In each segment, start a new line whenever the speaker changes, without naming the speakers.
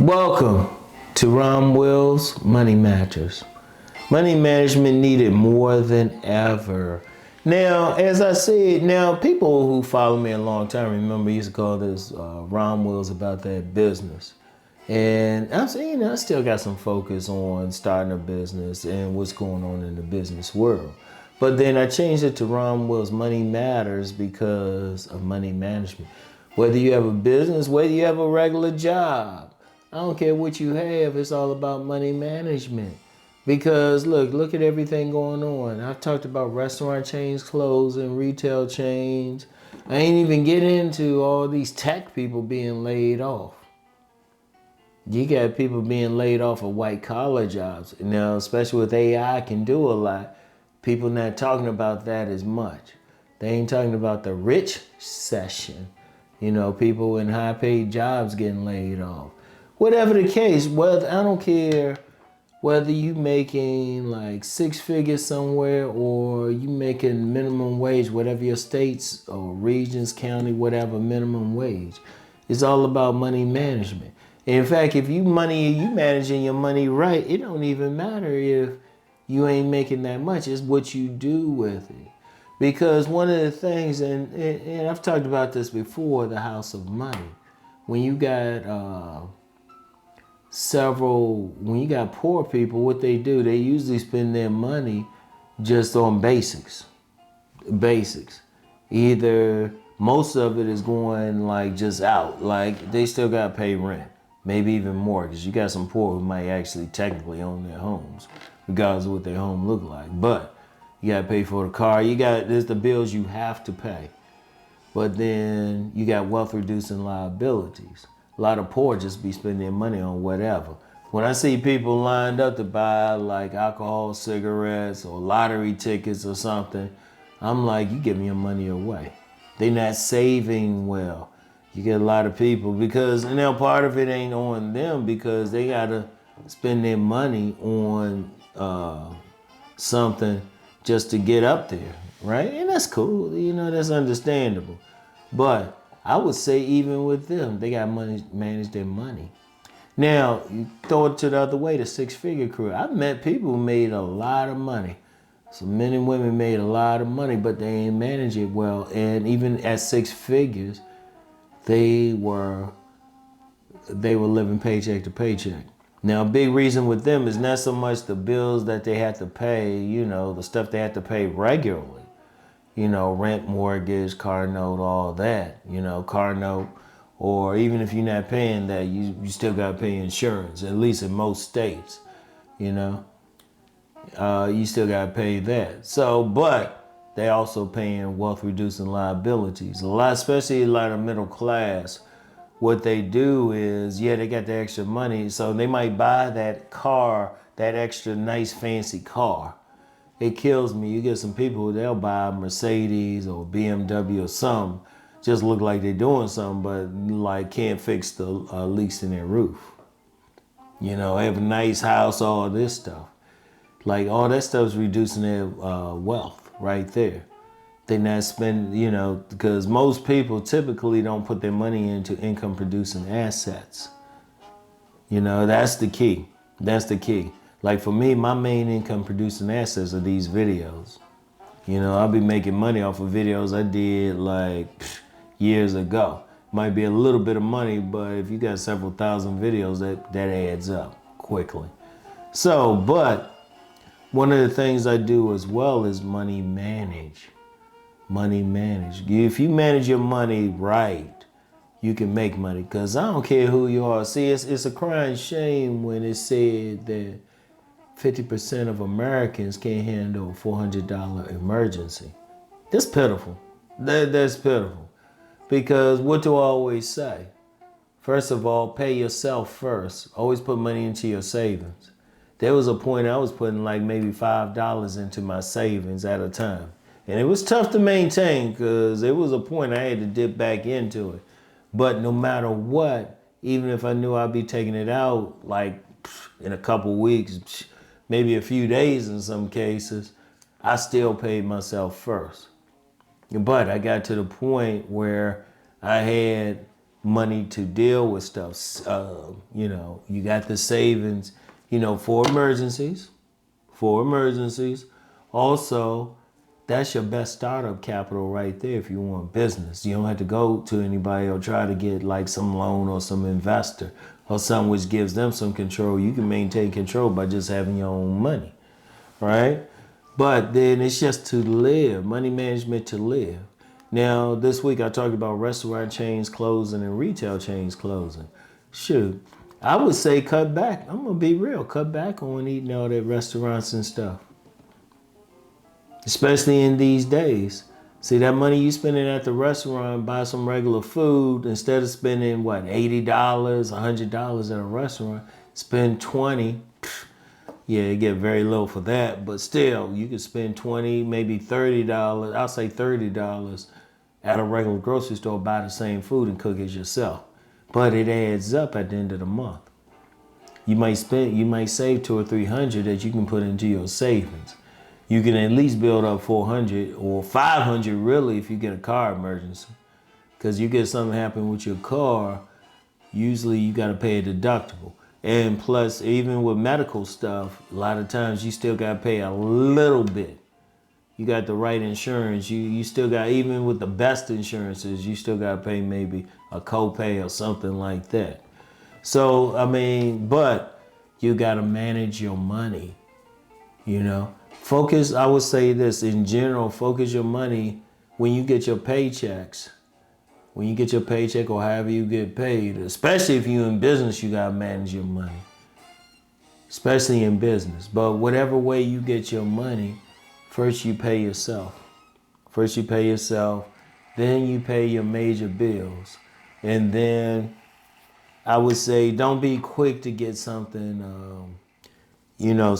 Welcome to Rom Wills Money Matters. Money management needed more than ever. Now, as I said, people who follow me a long time remember I used to call this Rom Wills about that business. And I'm saying, I still got some focus on starting a business and what's going on in the business world. But then I changed it to Rom Wills Money Matters because of money management. Whether you have a business, whether you have a regular job, I don't care what you have, it's all about money management. Because look at everything going on. I've talked about restaurant chains closing, retail chains. I ain't even get into all these tech people being laid off. You got people being laid off of white collar jobs. Now, especially with AI can do a lot. People not talking about that as much. They ain't talking about the rich session. People in high paid jobs getting laid off. Whatever the case, I don't care whether you making like 6 figures somewhere or you making minimum wage, whatever your states or regions, county, whatever minimum wage. It's all about money management. In fact, if you managing your money right, it don't even matter if you ain't making that much. It's what you do with it. Because one of the things, and I've talked about this before, the house of money. When you got when you got poor people, what they do, they usually spend their money just on basics. Either most of it is going like just out, like they still got to pay rent, maybe even more, because you got some poor who might actually technically own their homes, regardless of what their home look like. But you got to pay for the car. There's the bills you have to pay. But then you got wealth reducing liabilities. A lot of poor just be spending their money on whatever. When I see people lined up to buy like alcohol, cigarettes, or lottery tickets or something, I'm like, you giving your money away. They're not saving well. You get a lot of people because, part of it ain't on them because they gotta spend their money on something just to get up there, right? And that's cool, that's understandable. But I would say even with them, they got money, manage their money. Now, you throw it to the other way, the 6-figure career. I've met people who made a lot of money. Some men and women made a lot of money, but they ain't manage it well. And even at 6 figures, they were living paycheck to paycheck. Now, a big reason with them is not so much the bills that they had to pay, the stuff they had to pay regularly. Rent, mortgage, car note, all that, car note. Or even if you're not paying that, you still got to pay insurance, at least in most states, you still got to pay that. So, but they also paying wealth reducing liabilities. Especially a lot of middle class, what they do is, they got the extra money. So they might buy that car, that extra nice fancy car. It kills me. You get some people, they'll buy a Mercedes or BMW or something, just look like they're doing something, but like can't fix the leaks in their roof. They have a nice house, all this stuff. Like all that stuff's reducing their wealth right there. They're not spending, because most people typically don't put their money into income producing assets. That's the key. That's the key. Like for me, my main income producing assets are these videos. I'll be making money off of videos I did like years ago. Might be a little bit of money, but if you got several thousand videos, that adds up quickly. So, but one of the things I do as well is money manage. Money manage. If you manage your money right, you can make money. Because I don't care who you are. See, it's a crying shame when it's said that 50% of Americans can't handle a $400 emergency. That's pitiful. That's pitiful. Because what do I always say? First of all, pay yourself first. Always put money into your savings. There was a point I was putting like maybe $5 into my savings at a time. And it was tough to maintain because there was a point I had to dip back into it. But no matter what, even if I knew I'd be taking it out like in a couple weeks, maybe a few days in some cases, I still paid myself first. But I got to the point where I had money to deal with stuff. You know, you got the savings, you know, for emergencies. For emergencies. Also, that's your best startup capital right there if you want business. You don't have to go to anybody or try to get like some loan or some investor or something which gives them some control. You can maintain control by just having your own money, right? But then it's just to live, money management to live. Now, this week I talked about restaurant chains closing and retail chains closing. Shoot, I would say cut back. I'm going to be real. Cut back on eating out at restaurants and stuff. Especially in these days. See, that money you spending at the restaurant, buy some regular food, instead of spending, what, $80, $100 at a restaurant, spend $20. Yeah, it get very low for that, but still, you could spend $20, maybe $30, I'll say $30 at a regular grocery store, buy the same food and cook it yourself. But it adds up at the end of the month. You might save $200 or $300 that you can put into your savings. You can at least build up $400 or $500 really if you get a car emergency. Because you get something happen with your car, usually you got to pay a deductible. And plus, even with medical stuff, a lot of times you still got to pay a little bit. You got the right insurance. You still got, even with the best insurances, you still got to pay maybe a copay or something like that. So, I mean, but you got to manage your money, you know. Focus, I would say this, in general, focus your money when you get your paychecks. When you get your paycheck or however you get paid, especially if you're in business, you got to manage your money. Especially in business. But whatever way you get your money, first you pay yourself. First you pay yourself, then you pay your major bills. And then I would say don't be quick to get something, you know,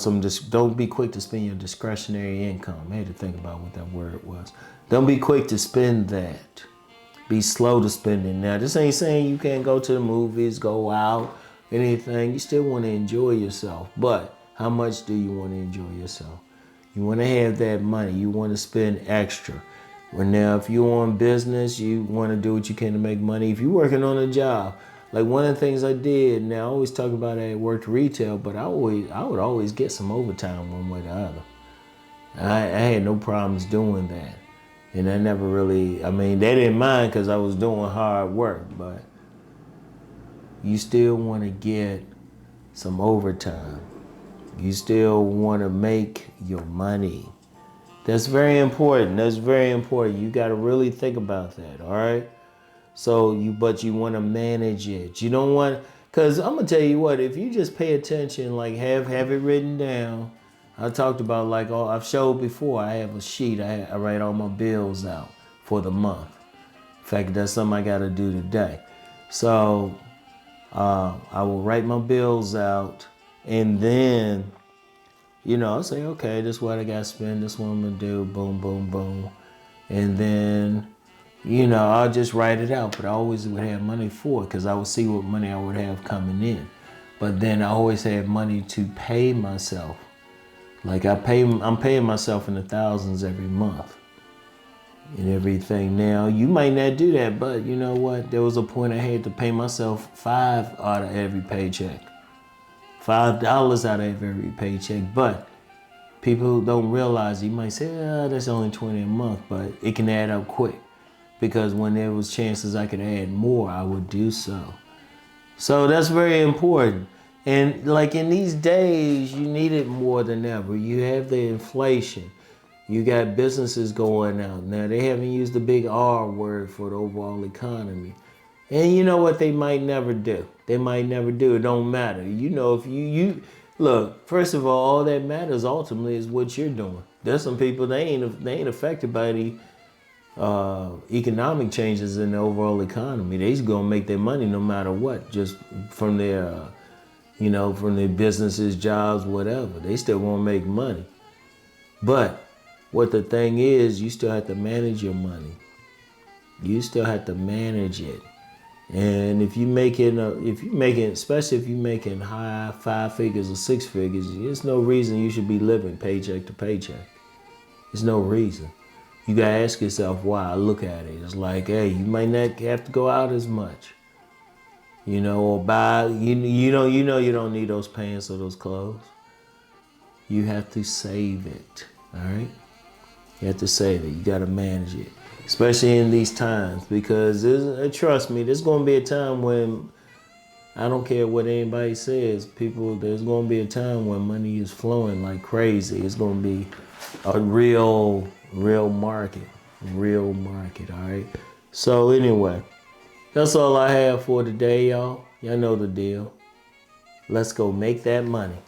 don't be quick to spend your discretionary income. I had to think about what that word was. Don't be quick to spend that. Be slow to spend it. Now, this ain't saying you can't go to the movies, go out, anything. You still want to enjoy yourself. But how much do you want to enjoy yourself? You want to have that money. You want to spend extra. Well, now, if you're on business, you want to do what you can to make money. If you're working on a job, like one of the things I did, now I always talk about I worked retail, but I would always get some overtime one way or the other. I had no problems doing that. And I never really, I mean, they didn't mind because I was doing hard work, but you still want to get some overtime. You still want to make your money. That's very important. That's very important. You got to really think about that, all right? So but you want to manage it. You don't want, because I'm going to tell you what, if you just pay attention, like have it written down. I talked about, like, I've showed before, I have a sheet. I write all my bills out for the month. In fact, that's something I got to do today. So I will write my bills out, and then, you know, I'll say, okay, this is what I got to spend, this is what I'm going to do, boom, boom, boom. And then, you know, I'll just write it out, but I always would have money for it because I would see what money I would have coming in. But then I always have money to pay myself. Like I'm paying myself in the thousands every month and everything. Now, you might not do that, but you know what? There was a point I had to pay myself $5 out of every paycheck. $5 out of every paycheck. But people don't realize, you might say, that's only $20 a month, but it can add up quick. Because when there was chances I could add more, I would do so. So that's very important. And like in these days, you need it more than ever. You have the inflation. You got businesses going out. Now, they haven't used the big R word for the overall economy. And you know what they might never do? They might never do. It don't matter. You know, if you look, first of all that matters ultimately is what you're doing. There's some people, they ain't affected by the economic changes in the overall economy. They just gonna make their money no matter what, just from their you know, from their businesses, jobs, whatever. They still won't make money. But what the thing is, you still have to manage your money. You still have to manage it. And if you're making, especially if you're making high 5 figures or 6 figures, there's no reason you should be living paycheck to paycheck. There's no reason. You gotta ask yourself why. Look at it. It's like, hey, you might not have to go out as much. you know, or buy, you don't need those pants or those clothes. You have to save it, all right? You have to save it. You got to manage it, especially in these times, because trust me, there's going to be a time when, I don't care what anybody says, there's going to be a time when money is flowing like crazy. It's going to be a real market, all right? So anyway, that's all I have for today, y'all. Y'all know the deal. Let's go make that money.